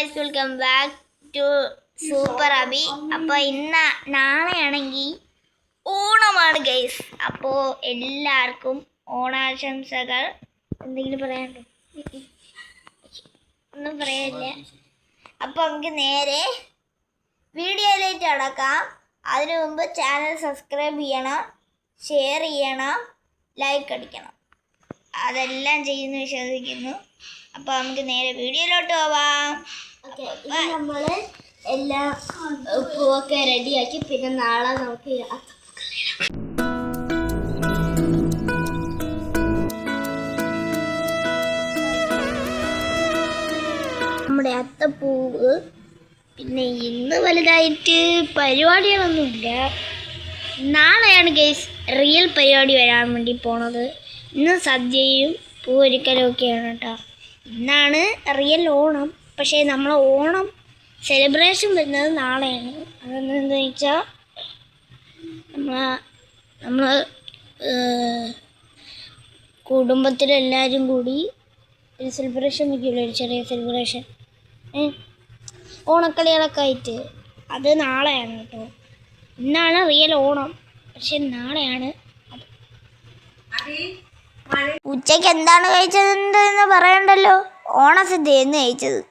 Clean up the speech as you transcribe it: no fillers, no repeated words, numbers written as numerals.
Guys, welcome back to super Abi. അപ്പോൾ നാളെയാണെങ്കിൽ ഓണമാണ് ഗൈസ്. അപ്പോൾ എല്ലാവർക്കും ഓണാശംസകൾ. എന്തെങ്കിലും പറയാനുണ്ടോ? ഒന്നും പറയാനില്ല. അപ്പോൾ നമുക്ക് നേരെ വീഡിയോയിലേക്ക് കടക്കാം. അതിനു മുമ്പ് ചാനൽ സബ്സ്ക്രൈബ് ചെയ്യണം, ഷെയർ ചെയ്യണം, ലൈക്ക് അടിക്കണം. അതെല്ലാം ചെയ്യുന്നു വിശ്വസിക്കുന്നു. അപ്പോൾ നമുക്ക് നേരെ വീഡിയോയിലോട്ട് പോവാം. നമ്മൾ എല്ലാം പൂവൊക്കെ റെഡിയാക്കി പിന്നെ നാളെ നമുക്ക് നമ്മുടെ അത്തപ്പൂവ്. പിന്നെ ഇന്ന് വലുതായിട്ട് പരിപാടികളൊന്നുമില്ല. നാളെയാണ് ഗൈസ് റിയൽ പരിപാടി വരാൻ വേണ്ടി പോണത്. ഇന്ന് സദ്യയും പൂവൊരുക്കലും ഒക്കെയാണ് കേട്ടോ. ഇന്നാണ് റിയൽ ഓണം. പക്ഷേ നമ്മളെ ഓണം സെലിബ്രേഷൻ വരുന്നത് നാളെയാണ്. അതെന്താണെന്ന് വെച്ചാൽ നമ്മൾ കുടുംബത്തിലെല്ലാവരും കൂടി ഒരു സെലിബ്രേഷൻ വയ്ക്കുമല്ലോ, ഒരു ചെറിയ സെലിബ്രേഷൻ, ഓണക്കളികളൊക്കെ ആയിട്ട്. അത് നാളെയാണ് കേട്ടോ. ഇന്നാണ് റിയൽ ഓണം, പക്ഷെ നാളെയാണ് അത്. ഉച്ചയ്ക്ക് എന്താണ് കഴിച്ചതെന്ന് പറയണ്ടല്ലോ. ഓണസദ്യ എന്ന് കഴിച്ചത്.